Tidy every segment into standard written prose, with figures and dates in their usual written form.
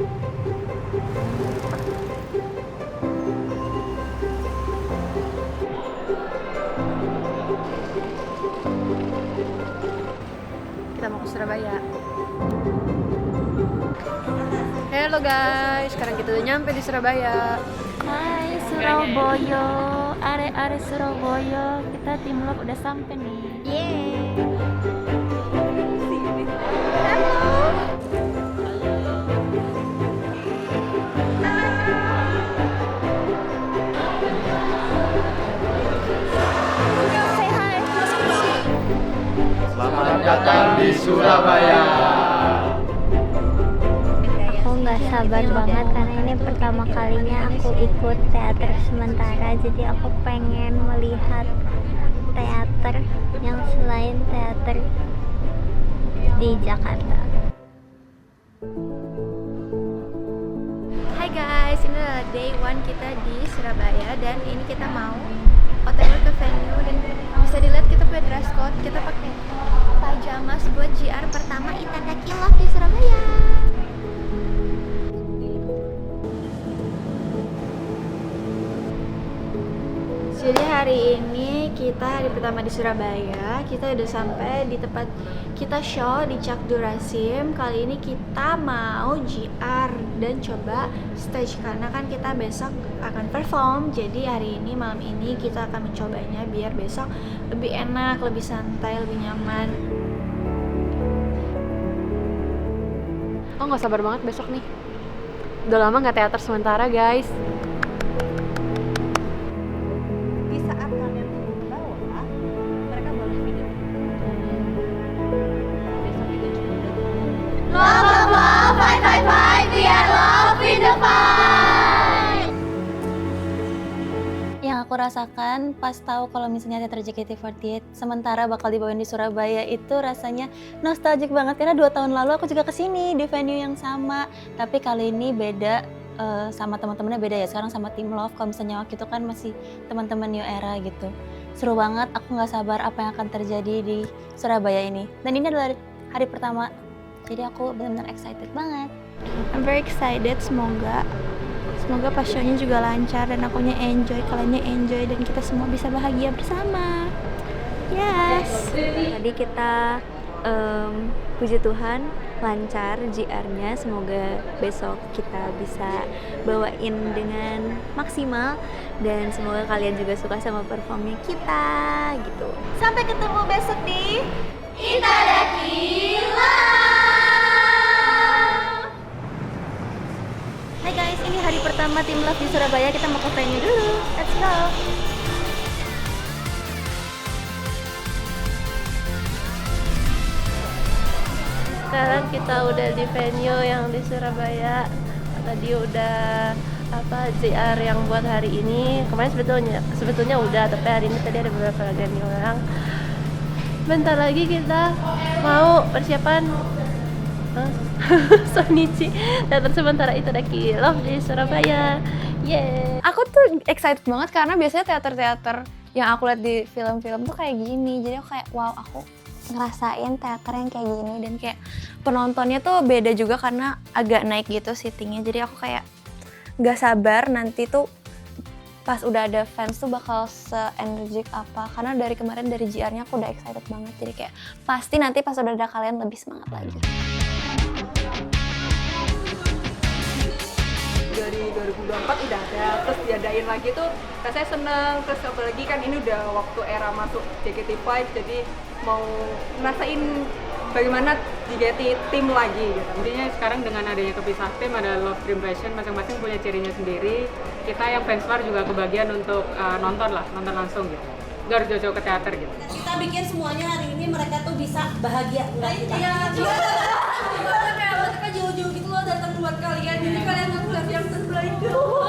Kita mau ke Surabaya. Halo guys, sekarang kita udah nyampe di Surabaya. Hai Surabaya, are Surabaya, kita tim love udah sampai nih. Yeay. Selamat datang di Surabaya. Aku nggak sabar banget karena ini pertama kalinya aku ikut teater sementara, jadi aku pengen melihat teater yang selain teater di Jakarta. Hai guys, ini adalah day one kita di Surabaya dan ini kita mau OTW ke venue dan bisa dilihat kita punya dress code. Kita pakai pajamas buat JR pertama Itadaki Love di Surabaya. Jadi hari ini kita hari pertama di Surabaya. Kita udah sampai di tempat kita show di Cak Durasim. Kali ini kita mau JR dan coba stage karena kan kita besok akan perform. Jadi hari ini malam ini kita akan mencobanya biar besok lebih enak, lebih santai, lebih nyaman. Oh, nggak sabar banget besok nih. Udah lama nggak teater sementara guys. Di saat kalian turun ke bawah, mereka boleh video. Besok itu cuma Love, love, fight, fight, fight, we are love in the fight. Yang aku rasakan pas tahu kalau misalnya teater JKT48 sementara bakal dibawain di Surabaya itu rasanya nostalgic banget karena 2 tahun lalu aku juga kesini di venue yang sama, tapi kali ini beda. Sama teman-temannya beda ya, sekarang sama Tim Love. Kalau misalnya waktu itu kan masih teman-teman New Era gitu. Seru banget, aku nggak sabar apa yang akan terjadi di Surabaya ini. Dan ini adalah hari pertama, jadi aku benar-benar excited banget. I'm very excited, semoga pas show-nya juga lancar dan akunya enjoy, kaliannya enjoy dan kita semua bisa bahagia bersama. Yes. Tadi kita puji Tuhan lancar JR-nya, semoga besok kita bisa bawain dengan maksimal dan semoga kalian juga suka sama performnya kita gitu. Sampai ketemu besok di Itadaki Love. Hai guys, ini hari pertama Tim Love di Surabaya, kita mau ke venue dulu. Let's go. Sekarang kita udah di venue yang di Surabaya. Tadi udah JR yang buat hari ini. Kemarin sebetulnya udah, tapi hari ini tadi ada beberapa lagi yang orang. Bentar lagi kita mau persiapan Sonichi teater sementara Itadaki Love di Surabaya. Yeah. Aku tuh excited banget karena biasanya teater-teater yang aku lihat di film-film tuh kayak gini. Jadi aku kayak wow, aku ngerasain teater yang kayak gini dan kayak penontonnya tuh beda juga karena agak naik gitu seatingnya. Jadi aku kayak nggak sabar nanti tuh pas udah ada fans tuh bakal se-energik apa, karena dari kemarin dari JR-nya aku udah excited banget. Jadi kayak pasti nanti pas udah ada kalian lebih semangat lagi. dari 2024 udah ada, terus diadain lagi tuh rasanya seneng. Terus apalagi kan ini udah waktu era masuk JKT5, jadi mau ngerasain bagaimana JKT tim lagi gitu. Intinya sekarang dengan adanya kepisah tim, ada Love Dream Passion, masing-masing punya cirinya sendiri. Kita yang fansmar juga kebagian untuk nonton langsung gitu. Nggak harus jauh-jauh ke teater gitu. Kita bikin semuanya hari ini mereka tuh bisa bahagia buat kita. Iya, kayak mereka jauh-jauh gitu loh datang buat kalian. Jadi kalian ngeliat yang terbaik dulu.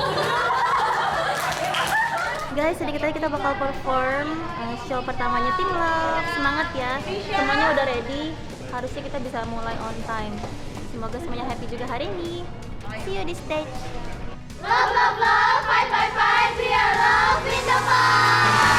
Guys, sedikit lagi kita bakal perform show pertamanya Tim Love. Semangat ya, semuanya udah ready. Harusnya kita bisa mulai on time. Semoga semuanya happy juga hari ini. See you di stage. Love, love, love, fight, fight, fight, we are love in the fight.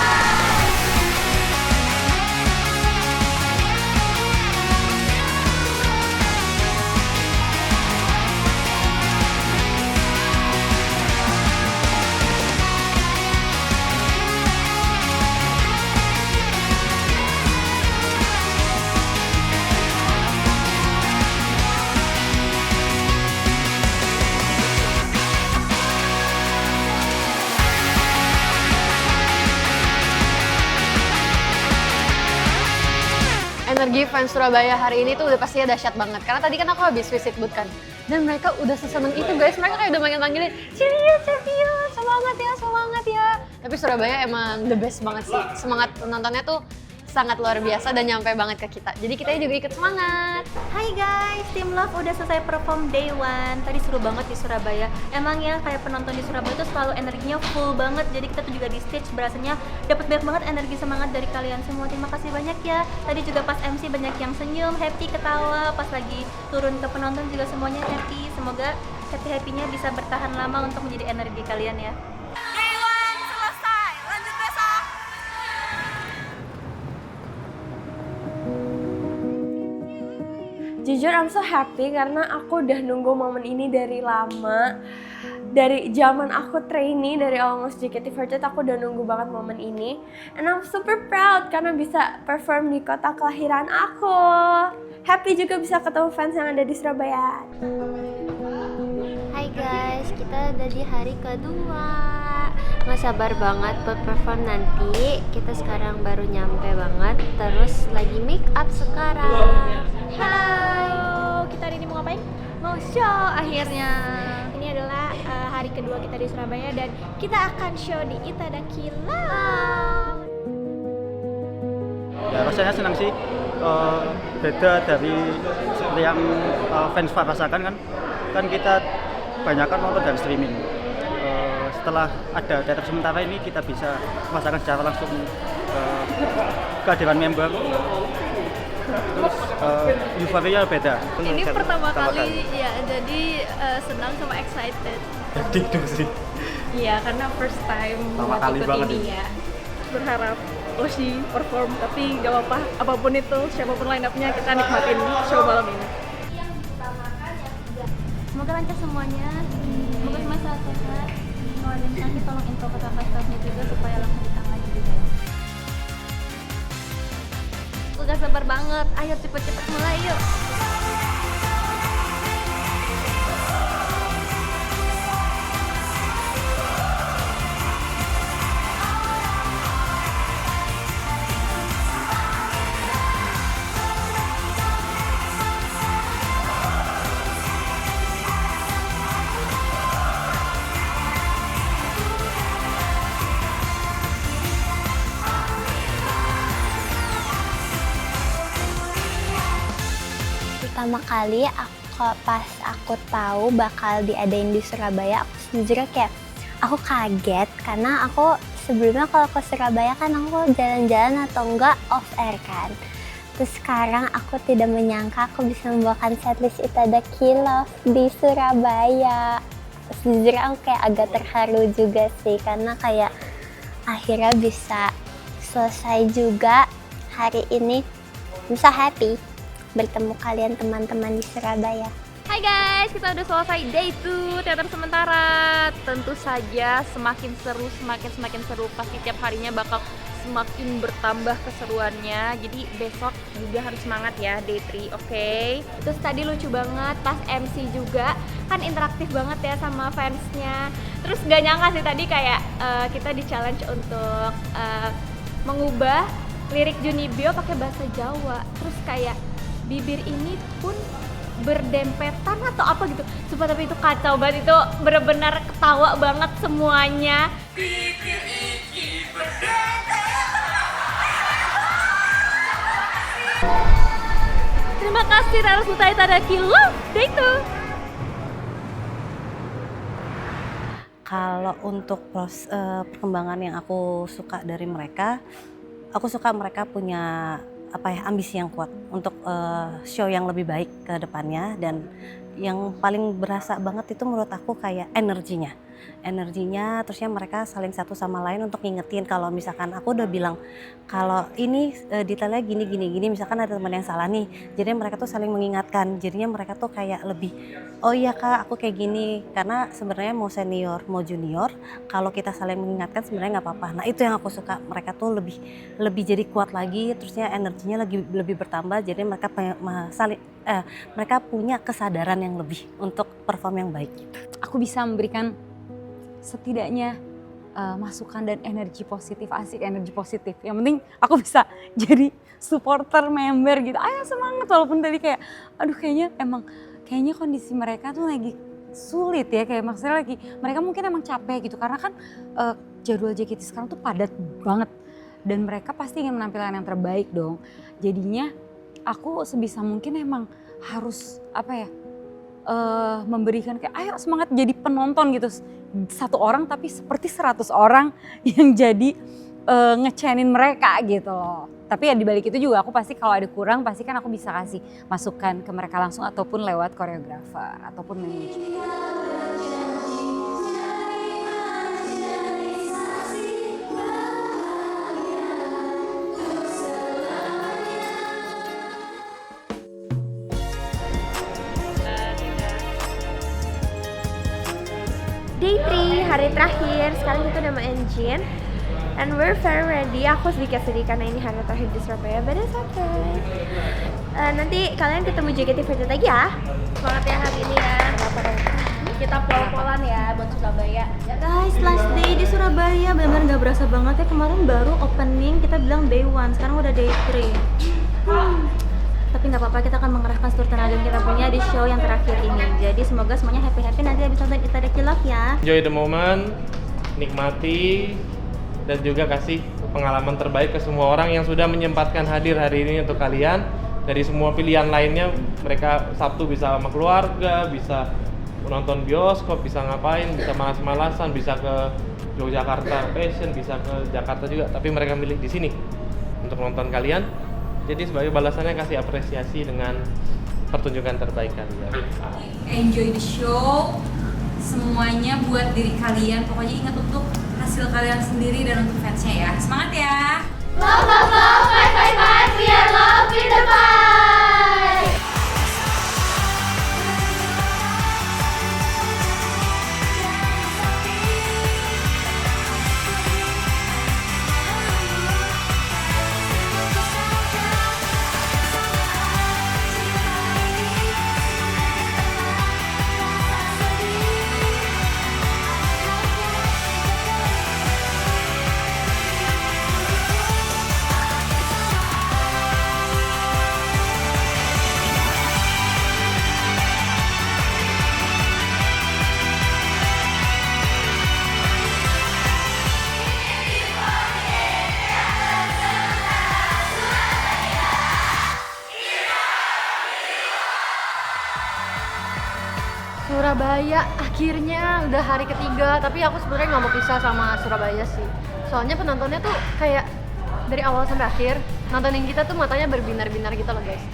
energi fans Surabaya hari ini tuh udah pastinya dahsyat banget. Karena tadi kan aku habis visit booth kan. Dan mereka udah seseneng itu guys, mereka kayak udah manggil-manggilin Ceria, semangat ya. Tapi Surabaya emang the best banget sih. Semangat penontonnya tuh sangat luar biasa dan nyampe banget ke kita. Jadi kita juga ikut semangat. Hai guys, Team Love udah selesai perform day one. Tadi seru banget di Surabaya. Emang ya kayak penonton di Surabaya tuh selalu energinya full banget. Jadi kita tuh juga di stage berasanya dapat banyak banget energi semangat dari kalian semua. Terima kasih banyak ya. Tadi juga pas MC banyak yang senyum, happy, ketawa. Pas lagi turun ke penonton juga semuanya happy. Semoga happy-happynya bisa bertahan lama untuk menjadi energi kalian ya. Jujur I'm so happy karena aku udah nunggu momen ini dari lama. Dari zaman aku trainee dari Almost JKT48 aku udah nunggu banget momen ini. And I'm super proud karena bisa perform di kota kelahiran aku. Happy juga bisa ketemu fans yang ada di Surabaya. Hai guys, kita udah di hari kedua. Nggak sabar banget buat perform nanti. Kita sekarang baru nyampe banget. Terus lagi make up sekarang. Halo, kita hari ini mau ngapain? Mau show akhirnya. Ini adalah hari kedua kita di Surabaya dan kita akan show di Itadaki Lounge. Ya, rasanya senang sih, beda dari seperti yang fans rasakan kan kita banyak kan nonton dari streaming. Setelah ada teater sementara ini kita bisa merasakan secara langsung kehadiran member. Terus euforia beda. Ini pertama kali ya, jadi senang sama excited. Dikduk sih. Iya, karena first time pertama kali banget ini ya. Berharap Oshi perform, tapi gak apa-apa, apapun itu, siapapun line up-nya kita nikmatin show malam ini. Semoga lancar semuanya. Semoga semua sehat-sehat. Kalau ada nanti tolong info ke kakak staffnya juga supaya langsung ditangani juga. Aku gak sabar banget, ayo cepet-cepet mulai yuk. Pertama kali pas aku tahu bakal diadain di Surabaya, aku sejujurnya kayak aku kaget karena aku sebelumnya kalau ke Surabaya kan aku jalan-jalan atau enggak off air kan. Terus sekarang aku tidak menyangka aku bisa membawakan setlist Itadaki Love di Surabaya. Sejujurnya aku kayak agak terharu juga sih karena kayak akhirnya bisa selesai juga hari ini, bisa happy bertemu kalian teman-teman di Surabaya. Hai guys, kita udah selesai day 2 teater sementara. Tentu saja semakin seru, pasti tiap harinya bakal semakin bertambah keseruannya. Jadi besok juga harus semangat ya day 3, oke? Terus tadi lucu banget pas MC juga, kan interaktif banget ya sama fansnya. Terus gak nyangka sih tadi kayak kita di challenge untuk mengubah lirik Junibyo pakai bahasa Jawa. Terus kayak bibir ini pun berdempetan atau apa gitu. Sumpah tapi itu kacau banget, itu benar-benar ketawa banget semuanya. Bibir ini Terima kasih Rara Sutai Itadaki Love Day 2. Kalau untuk perkembangan yang aku suka dari mereka, aku suka mereka punya ambisi yang kuat untuk show yang lebih baik ke depannya. Dan yang paling berasa banget itu menurut aku kayak energinya, terusnya mereka saling satu sama lain untuk ngingetin kalau misalkan aku udah bilang kalau ini detailnya gini, misalkan ada teman yang salah nih, jadi mereka tuh saling mengingatkan, jadinya mereka tuh kayak lebih, oh iya kak aku kayak gini, karena sebenarnya mau senior mau junior kalau kita saling mengingatkan sebenarnya nggak apa-apa. Nah itu yang aku suka, mereka tuh lebih jadi kuat lagi, terusnya energinya lebih bertambah, jadi mereka mereka punya kesadaran yang lebih untuk perform yang baik. Aku bisa memberikan setidaknya masukan dan energi positif, asik energi positif. Yang penting aku bisa jadi supporter member gitu. Ayo semangat, walaupun tadi kayak aduh kayaknya kondisi mereka tuh lagi sulit ya, kayak maksudnya lagi mereka mungkin emang capek gitu karena kan jadwal JKT sekarang tuh padat banget dan mereka pasti ingin menampilkan yang terbaik dong. Jadinya aku sebisa mungkin emang harus memberikan kayak ayo semangat jadi penonton gitu. Satu orang tapi seperti 100 orang yang jadi ngecenin mereka gitu loh. Tapi ya dibalik itu juga aku pasti kalau ada kurang pasti kan aku bisa kasih masukan ke mereka langsung ataupun lewat koreografer ataupun manajemen. Day 3, hari terakhir. Sekarang kita udah mau engine. And we're very ready. Aku sedikit sedih karena ini hari terakhir di Surabaya, but it's okay. Nanti kalian ketemu JKT48 lagi ya. Semangat ya hari ini ya. Kita pol-polan ya buat Surabaya. Guys, last day di Surabaya benar-benar gak berasa banget ya. Kemarin baru opening, kita bilang day 1, sekarang udah day 3. Tapi nggak apa-apa, kita akan mengerahkan seluruh tenaga yang kita punya di show yang terakhir ini. Jadi semoga semuanya happy-happy nanti habis nonton Itadaki Love ya. Enjoy the moment, nikmati, dan juga kasih pengalaman terbaik ke semua orang yang sudah menyempatkan hadir hari ini untuk kalian. Dari semua pilihan lainnya, mereka Sabtu bisa sama keluarga, bisa menonton bioskop, bisa ngapain, bisa malas-malasan, bisa ke Yogyakarta Fashion, bisa ke Jakarta juga. Tapi mereka milih di sini untuk nonton kalian. Jadi sebagai balasannya kasih apresiasi dengan pertunjukan terbaik kalian. Enjoy the show, semuanya buat diri kalian. Pokoknya ingat untuk hasil kalian sendiri dan untuk fansnya ya. Semangat ya! Love, love, love, fight, fight, fight, we are love in the fight! Surabaya akhirnya udah hari ketiga, tapi aku sebenarnya nggak mau pisah sama Surabaya sih. Soalnya penontonnya tuh kayak dari awal sampai akhir nontonin kita tuh matanya berbinar-binar gitu loh guys.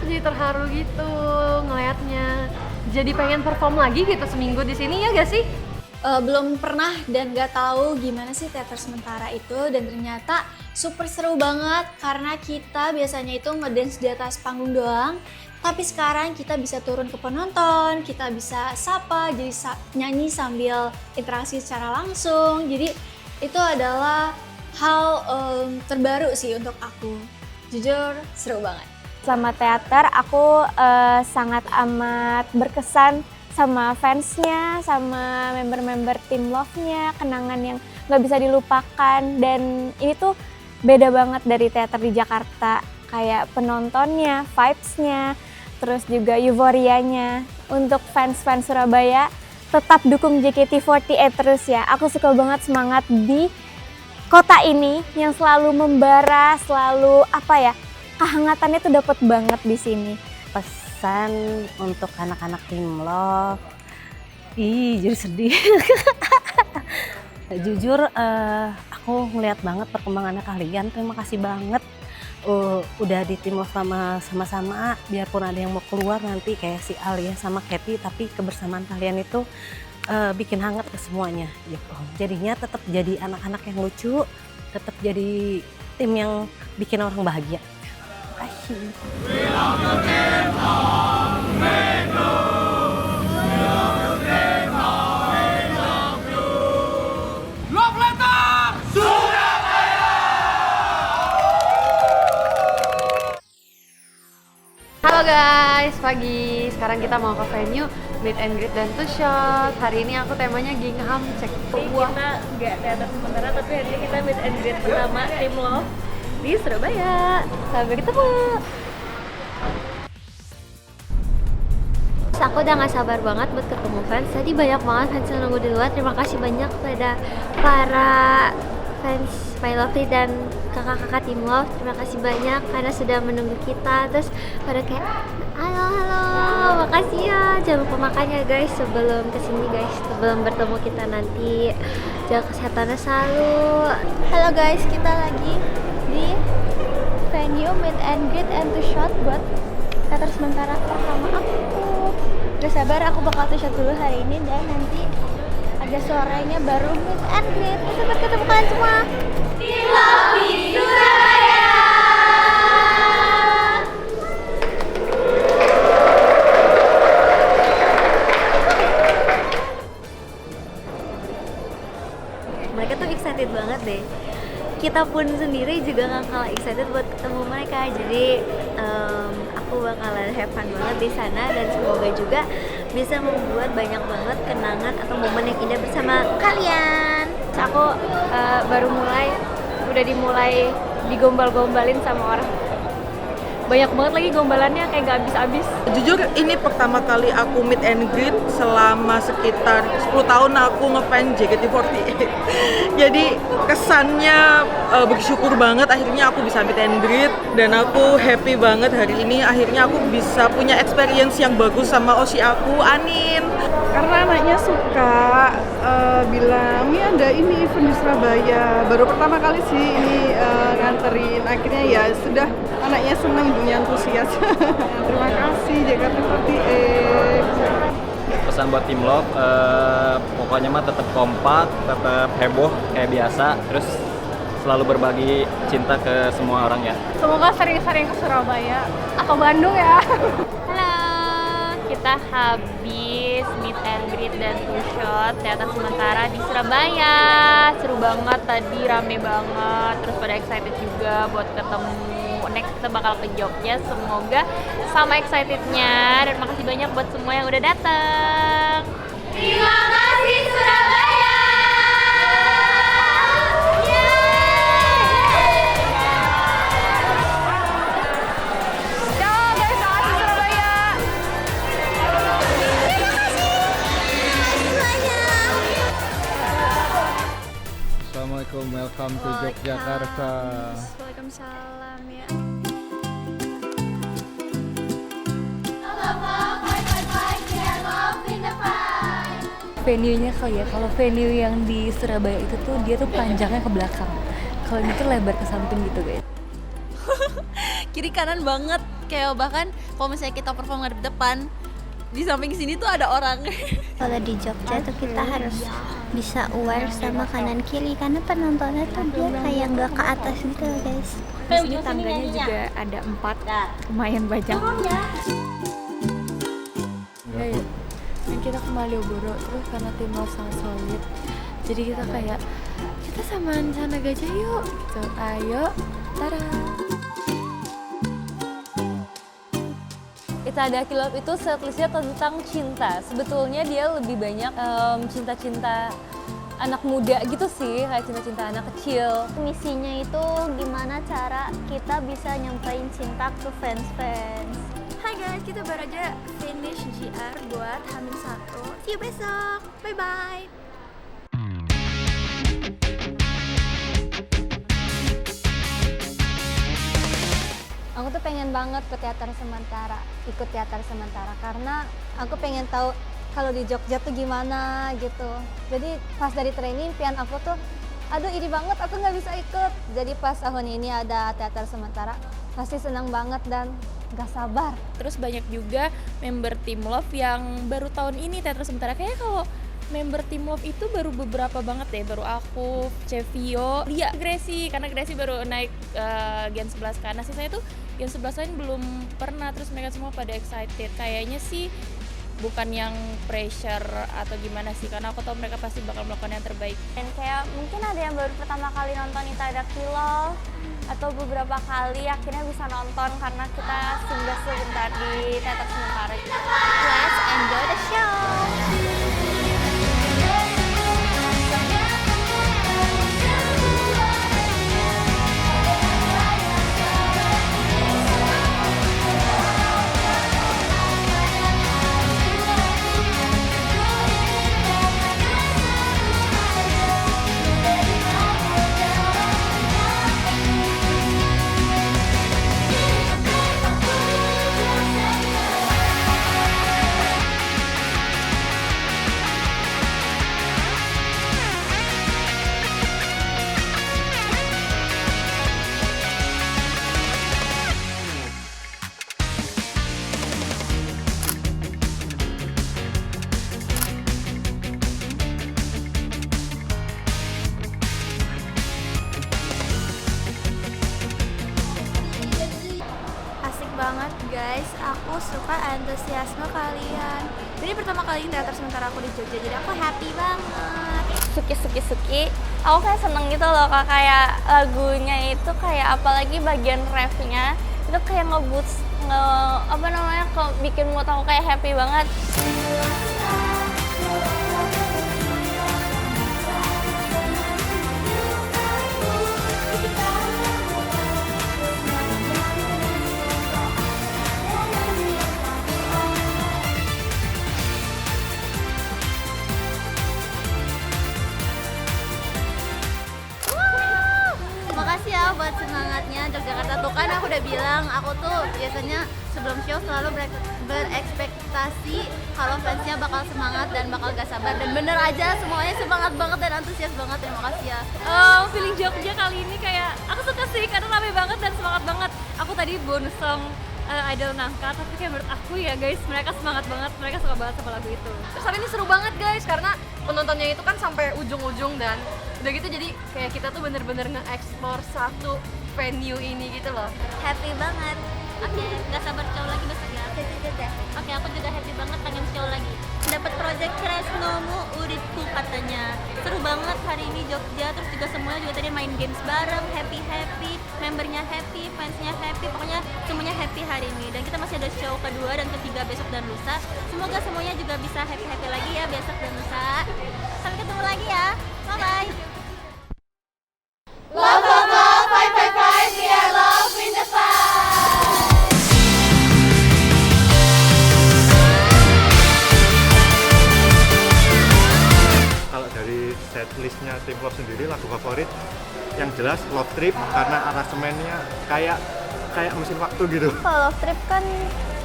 Jadi terharu gitu ngelihatnya. Jadi pengen perform lagi gitu seminggu di sini ya gak sih? Belum pernah dan gak tahu gimana sih teater sementara itu, dan ternyata super seru banget karena kita biasanya itu ngedance di atas panggung doang, tapi sekarang kita bisa turun ke penonton, kita bisa sapa, jadi nyanyi sambil interaksi secara langsung. Jadi itu adalah hal terbaru sih untuk aku. Jujur seru banget. Selama teater aku sangat amat berkesan sama fansnya, sama member-member tim Love-nya, kenangan yang gak bisa dilupakan. Dan ini tuh beda banget dari teater di Jakarta, kayak penontonnya, vibes-nya, terus juga euforianya. Untuk fans-fans Surabaya, tetap dukung JKT48 terus ya. Aku suka banget semangat di kota ini yang selalu membara, selalu kehangatannya tuh dapet banget di sini. Pesan untuk anak-anak tim Love, jadi sedih. Jujur aku ngeliat banget perkembangannya kalian. Terima kasih banget udah di tim Love sama-sama. Biarpun ada yang mau keluar nanti kayak si Alia sama Katy, tapi kebersamaan kalian itu bikin hangat ke semuanya gitu. Jadinya tetap jadi anak-anak yang lucu, tetap jadi tim yang bikin orang bahagia. Love Letter Surabaya! Halo guys. guys, pagi. Sekarang kita mau ke venue meet and greet dan to shot. Hari ini aku temanya Gingham cek. Kita nggak teater sementara, tapi hari ini kita meet and greet bersama tim Love di Surabaya. Sampai ketemu. Aku udah gak sabar banget buat ketemu fans. Tadi banyak banget fans yang nunggu di luar. Terima kasih banyak pada para fans My Lovely dan kakak-kakak tim Love. Terima kasih banyak karena sudah menunggu kita. Terus pada kayak halo, makasih ya. Jangan lupa makan ya guys sebelum kesini guys. Sebelum bertemu kita nanti. Jaga kesehatannya selalu. Halo guys, kita lagi di venue meet and greet and to shot buat teater sementara pertama aku. Gak sabar, aku bakal to shot dulu hari ini dan nanti ada sorenya baru meet and greet. Gak sabar ketemu kalian semua. Tim Love di Surabaya. Mereka tuh excited banget deh. Kita pun sendiri juga gak kalah excited buat ketemu mereka. Jadi aku bakalan have fun banget di sana dan semoga juga bisa membuat banyak banget kenangan atau momen yang indah bersama kalian. Aku baru udah dimulai digombal-gombalin sama orang. Banyak banget lagi gombalannya, kayak gak habis-habis. Jujur ini pertama kali aku meet and greet selama sekitar 10 tahun aku ngefans JKT48. Jadi kesannya bersyukur banget akhirnya aku bisa meet and greet dan aku happy banget hari ini akhirnya aku bisa punya experience yang bagus sama Oshi aku, Anin. Karena anaknya suka bilang, "Mi ada ini event di Surabaya." Baru pertama kali sih ini nganterin. Akhirnya ya sudah, anaknya senang, ibunya antusias. Terima kasih JKT48. Pesan buat tim Love, pokoknya mah tetap kompak, tetap heboh kayak biasa, terus selalu berbagi cinta ke semua orang ya. Semoga sering-sering ke Surabaya atau Bandung ya. Halo, kita habis meet and greet dan to shot teater sementara di Surabaya. Seru banget tadi, rame banget, terus pada excited juga buat ketemu. Next kita bakal ke Jogja, semoga sama excitednya dan makasih banyak buat semua yang udah datang. Terima kasih Surabaya. Ciao guys, makasih Surabaya. Assalamualaikum, welcome to Yogyakarta. Waalaikumsalam ya. Venue-nya kali ya, kalau venue yang di Surabaya itu tuh dia tuh panjangnya ke belakang. Kalau ini tuh lebar ke samping gitu guys. Kiri kanan banget, kayak bahkan kalau misalnya kita perform ngadep depan, di samping sini tuh ada orang. Kalau di Jogja tuh kita harus bisa aware sama kanan kiri karena penontonnya tuh dia kayak nggak ke atas gitu guys. Di sini tangganya juga ada 4, lumayan banyak. Ya. Dan kita ke Malioboro terus karena tim Love sangat solid. Jadi kita kayak kita samaan sana gajah yuk gitu. Ayo, tara. Itadaki Love itu setlistnya tentang cinta. Sebetulnya dia lebih banyak cinta-cinta anak muda gitu sih, kayak cinta-cinta anak kecil. Misinya itu gimana cara kita bisa nyampein cinta ke fans-fans. Hai guys, kita baru aja finish GR buat H-1. See you besok. Bye-bye. Aku tuh pengen banget ke teater sementara, ikut teater sementara karena aku pengen tahu kalau di Jogja tuh gimana gitu. Jadi pas dari training impian aku tuh, aduh ini banget aku nggak bisa ikut. Jadi pas tahun ini ada teater sementara, pasti senang banget dan gak sabar. Terus banyak juga member Team Love yang baru tahun ini teater sementara. Kayaknya kalau member Team Love itu baru beberapa banget deh. Baru aku, Cevio, Lia, Gracie. Karena Gracie baru naik Gen 11 karena sisanya tuh Gen 11 lain belum pernah. Terus mereka semua pada excited. Kayaknya sih bukan yang pressure atau gimana sih, karena aku tahu mereka pasti bakal melakukan yang terbaik. Dan kayak mungkin ada yang baru pertama kali nonton Itadaki Love atau beberapa kali akhirnya bisa nonton karena kita singgah sebentar di teater sementara. Let's enjoy the show. Banget guys, aku suka antusiasme kalian. Jadi pertama kali teater sementara aku di Jogja, jadi aku happy banget. Suki. Aku kayak seneng gitu loh Kak, kayak lagunya itu kayak apalagi bagian refnya itu kayak nge-boost, bikin mood aku kayak happy banget. Makasih ya buat semangatnya Yogyakarta tuh, kan aku udah bilang aku tuh biasanya sebelum show selalu berekspektasi kalau fansnya bakal semangat dan bakal gak sabar, dan bener aja semuanya semangat banget dan antusias banget. Terima kasih ya. Feeling Jogja kali ini kayak aku suka sih karena rame banget dan semangat banget. Aku tadi bonus song Idol Nangka, tapi kayak menurut aku ya guys, mereka semangat banget, mereka suka banget sama lagu itu. Terus tapi ini seru banget guys, karena penontonnya itu kan sampai ujung-ujung, dan udah gitu jadi kayak kita tuh bener-bener nge-explore satu venue ini gitu loh. Happy banget. Oke, gak sabar show lagi besok ya. Oke, aku juga happy banget pengen show lagi. Dapat project Kresnomu Uritku katanya. Seru banget hari ini Jogja, terus juga semuanya juga tadi main games bareng, happy, membernya happy, fansnya happy, pokoknya semuanya happy hari ini. Dan kita masih ada show kedua dan ketiga besok dan lusa. Semoga semuanya juga bisa happy lagi ya besok dan lusa. Sampai ketemu lagi ya. Bye bye. Love, love, love, fight, fight, fight, we are love in the fight. Kalau dari setlistnya Tim Love sendiri, lagu favorit yang jelas Love Trip karena aransemennya kayak mesin waktu gitu. Kalau Love Trip kan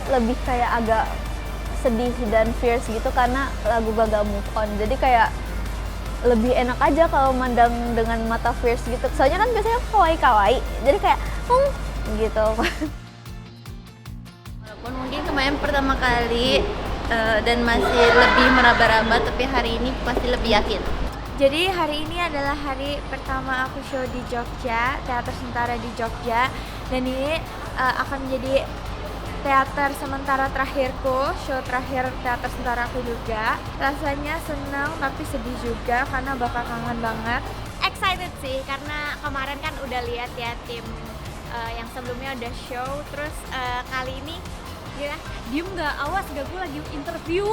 lebih kayak agak sedih dan fierce gitu karena lagu gagal move on. Jadi kayak lebih enak aja kalau mandang dengan mata fierce gitu. Soalnya kan biasanya kawaii, jadi kayak gitu. Walaupun mungkin kemarin pertama kali dan masih lebih meraba-raba, tapi hari ini pasti lebih yakin. Jadi hari ini adalah hari pertama aku show di Jogja, teater sementara di Jogja, dan ini akan menjadi teater sementara terakhirku, show terakhir teater sementara aku juga. Rasanya senang tapi sedih juga karena bakal kangen banget. Excited sih, karena kemarin kan udah lihat ya tim yang sebelumnya udah show, terus kali ini ya Diem nggak? Awas gak, gue lagi interview.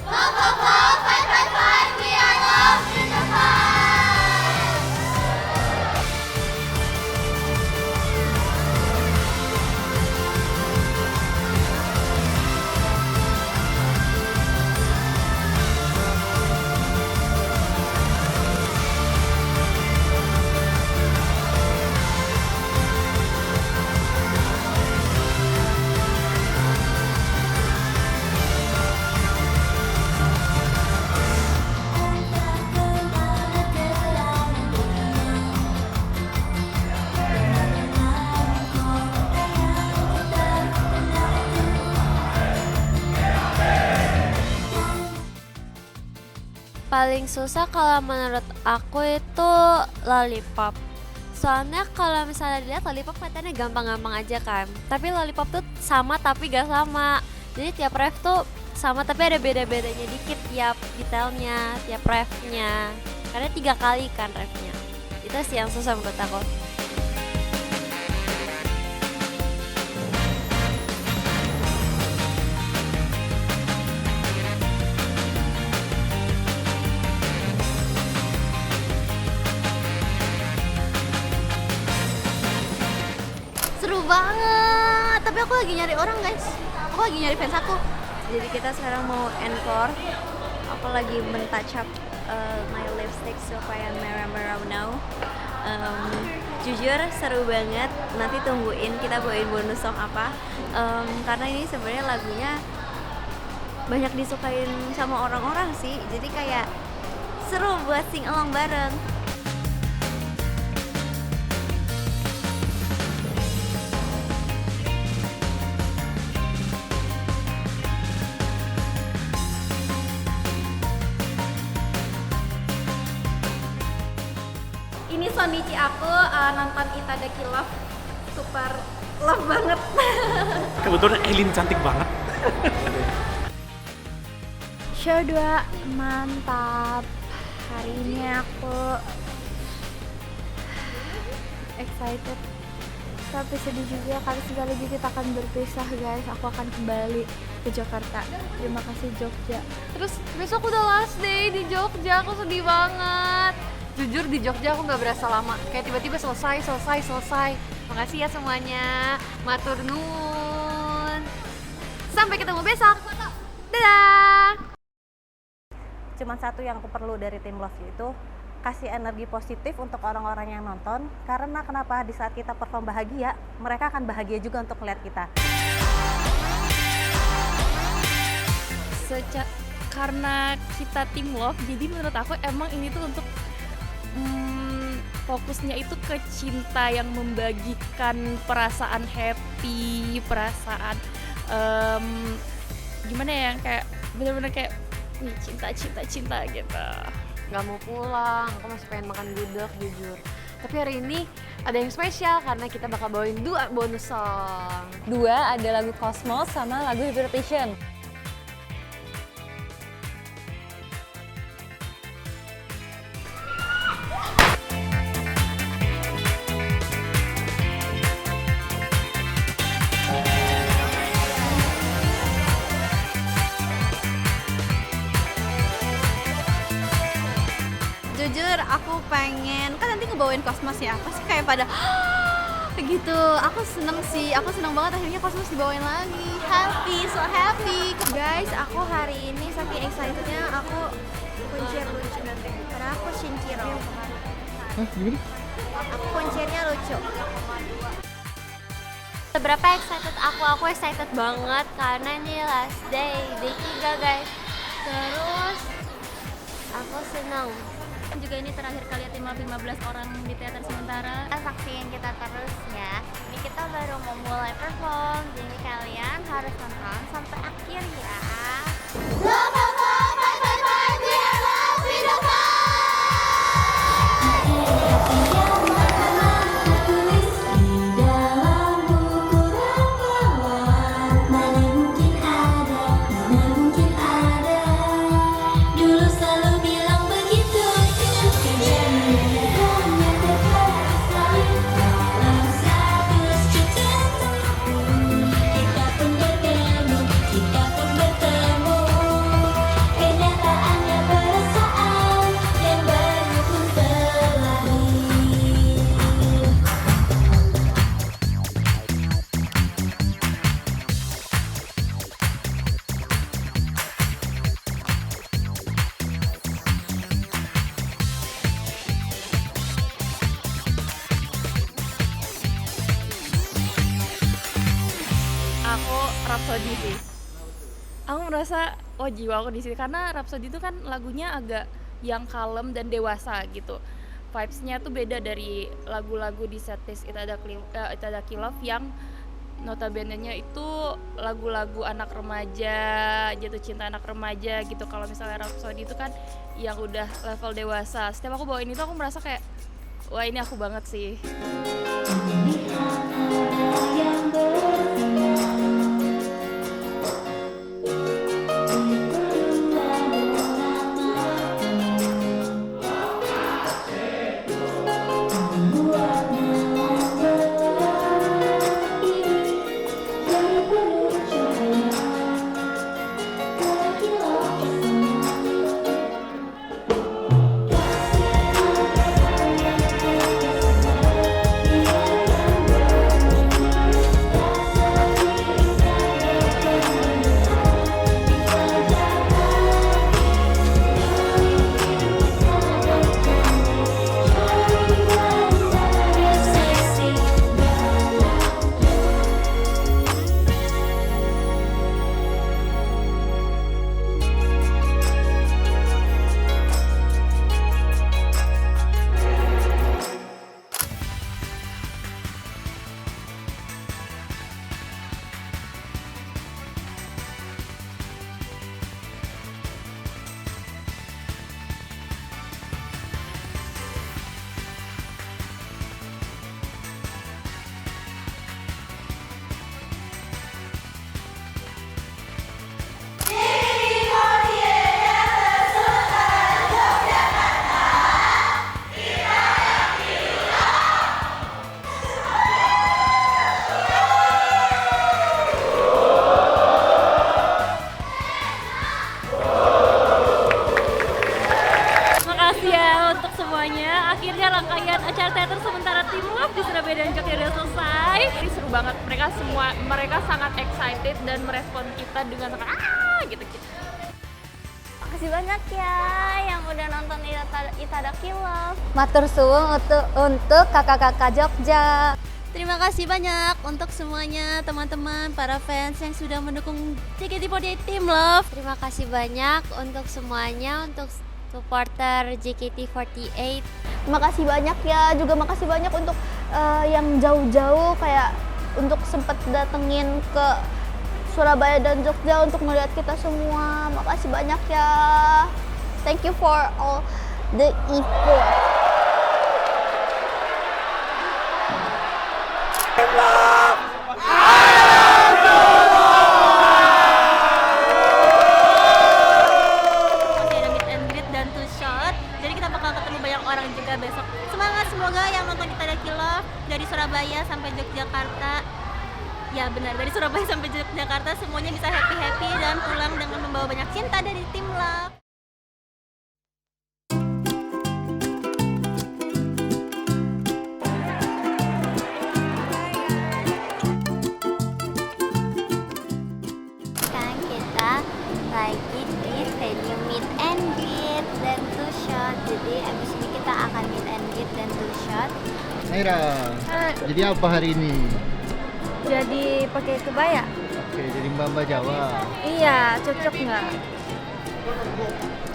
Love, love, love, fight, fight, fight, we are love in the fight. Paling susah kalau menurut aku itu Lollipop. Soalnya kalau misalnya dilihat Lollipop kelihatannya gampang-gampang aja kan. Tapi Lollipop tuh sama tapi gak sama. Jadi tiap ref tuh sama tapi ada beda-bedanya dikit tiap detailnya, tiap refnya. Karena 3 kali kan refnya. Itu sih yang susah menurut aku. Seru banget, tapi aku lagi nyari orang guys. Aku lagi nyari fans aku. Jadi kita sekarang mau encore. Aku lagi men-touch up my lipstick supaya merah-merah now. Jujur seru banget. Nanti tungguin kita bawain bonus song apa. Karena ini sebenarnya lagunya banyak disukain sama orang-orang sih. Jadi kayak seru buat sing along bareng. Ini Sonichi aku nonton Itadaki Love, super love banget. Kebetulan Eileen cantik banget. Show 2 mantap. Hari ini aku excited tapi sedih juga karena sebentar lagi kita akan berpisah guys. Aku akan kembali ke Jakarta. Terima kasih Jogja. Terus besok udah last day di Jogja, aku sedih banget. Jujur di Jogja aku nggak berasa lama, kayak tiba-tiba selesai. Makasih ya semuanya, matur nuwun. Sampai ketemu besok. Dadah. Cuman satu yang aku perlu dari tim Love itu kasih energi positif untuk orang-orang yang nonton. Karena kenapa? Di saat kita perform bahagia, mereka akan bahagia juga untuk melihat kita. Karena kita tim Love, jadi menurut aku emang ini tuh untuk fokusnya itu ke cinta yang membagikan perasaan happy, perasaan gimana ya, kayak bener-bener kayak nih cinta gitu. Gak mau pulang, aku masih pengen makan gudeg jujur. Tapi hari ini ada yang spesial karena kita bakal bawain 2 bonus song. 2 ada lagu Cosmos sama lagu Hypertension. Jujur aku pengen, kan nanti ngebawain Cosmos ya, pasti kayak pada gitu. Aku seneng banget akhirnya Cosmos dibawain lagi. So happy guys. Aku hari ini saking excitednya aku kuncir lucu karena aku Shinjiro. Gimana? Aku kuncirnya lucu. Seberapa excited aku excited banget karena ini last day 3 guys. Terus aku seneng juga ini terakhir kali tim 15 orang di teater sementara. Saksiin kita terus ya. Ini kita baru mau mulai perform, jadi kalian harus nonton sampai akhir ya. Love, love, love, fight, fight, fight, we are love, we don't fight. Rhapsody sih. Aku merasa jiwa aku di sini karena Rhapsody itu kan lagunya agak yang kalem dan dewasa gitu. Vibes-nya tuh beda dari lagu-lagu di setlist Itadaki Love yang notabene-nya itu lagu-lagu anak remaja, jatuh cinta anak remaja gitu. Kalau misalnya Rhapsody itu kan yang udah level dewasa. Setiap aku bawain itu aku merasa kayak wah ini aku banget sih. semuanya. Akhirnya rangkaian acara teater sementara Team Love di Surabaya dan Jogja udah selesai. Ini seru banget. Mereka sangat excited dan merespon kita dengan sangat gitu-gitu. Makasih banyak ya yang udah nonton Itadaki Love. Matur suwun untuk kakak-kakak Jogja. Terima kasih banyak untuk semuanya teman-teman para fans yang sudah mendukung JKT48 Team Love. Terima kasih banyak untuk semuanya, untuk supporter JKT48. Terima kasih banyak ya, juga makasih banyak untuk yang jauh-jauh kayak untuk sempet datengin ke Surabaya dan Jogja untuk melihat kita semua. Makasih banyak ya. Thank you for all the effort. Jadi kita bakal ketemu banyak orang juga besok. Semangat, semoga yang nonton Itadaki Love dari Surabaya sampai Yogyakarta, ya benar, dari Surabaya sampai Yogyakarta semuanya bisa happy-happy dan pulang dengan membawa banyak cinta dari Team Love. Sekarang kita lagi di venue meet and greet dan two shot. Jadi abis ini kita akan meet and greet dan two shot. Naira, jadi apa hari ini? Jadi pakai kebaya. Oke, jadi Mbak Jawa. Iya, cocok nggak?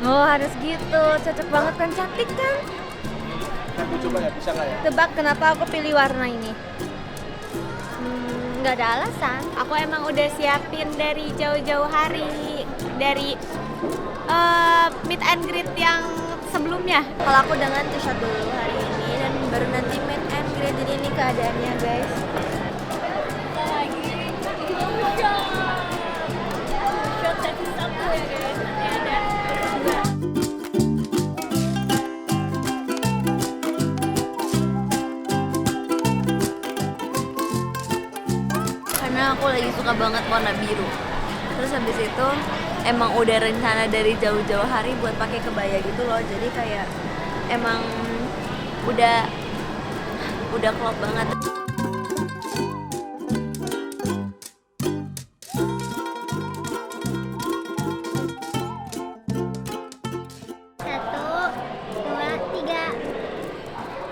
Oh, harus gitu. Cocok banget kan, cantik kan? Aku coba ya, bisa nggak ya? Tebak kenapa aku pilih warna ini? Nggak ada alasan, aku emang udah siapin dari jauh-jauh hari, dari meet and greet yang sebelumnya. Kalau aku dengan t-shirt dulu hari ini dan baru nanti meet and greet. Jadi ini keadaannya guys. Shot sesi 1 ya guys, nanti ada kedua. Karena aku lagi suka banget warna biru. Terus habis itu emang udah rencana dari jauh-jauh hari buat pakai kebaya gitu loh. Jadi kayak emang udah klop banget.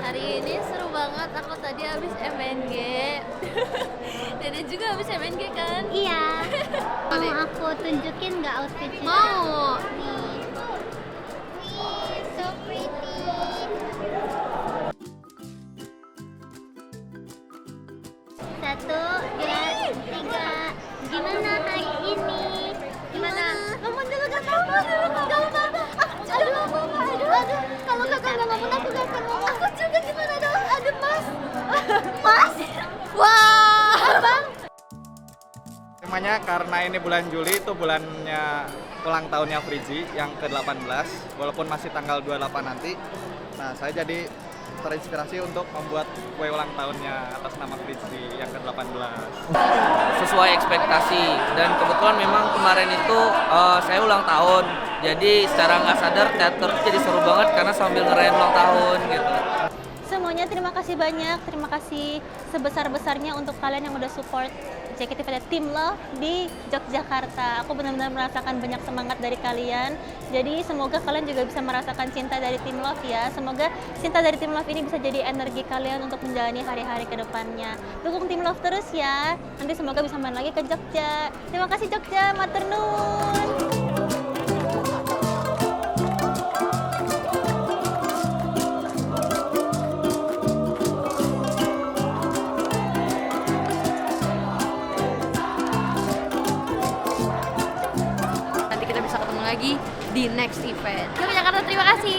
Hari ini seru banget, aku tadi habis MNG. Dede juga habis MNG kan? Iya. Mau aku tunjukin nggak outfitnya? Mau. Nih. So pretty. Satu, dua, tiga. Gimana hari ini? Gimana? Ngomong dulu gak apa-apa, gak apa-apa. Aduh, kalau kakak gak ngomong aku gak akan ngomong. Aku juga gimana dong? Aduh mas. Mas? Wah. Abang. Temanya karena ini bulan Juli itu bulannya ulang tahunnya Frizi yang ke-18, walaupun masih tanggal 28 nanti. Nah, saya jadi terinspirasi untuk membuat kue ulang tahunnya atas nama Frizi yang ke-18. Sesuai ekspektasi, dan kebetulan memang kemarin itu saya ulang tahun, jadi secara nggak sadar teater jadi seru banget karena sambil ngerayain ulang tahun gitu. Semuanya terima kasih banyak, terima kasih sebesar-besarnya untuk kalian yang udah support JKT48 Team Love di Yogyakarta. Aku benar-benar merasakan banyak semangat dari kalian. Jadi semoga kalian juga bisa merasakan cinta dari Team Love ya. Semoga cinta dari Team Love ini bisa jadi energi kalian untuk menjalani hari-hari ke depannya. Dukung Team Love terus ya. Nanti semoga bisa main lagi ke Jogja. Terima kasih Jogja, matur nuwun. Nanti kita bisa ketemu lagi di next event. Yogyakarta, terima kasih.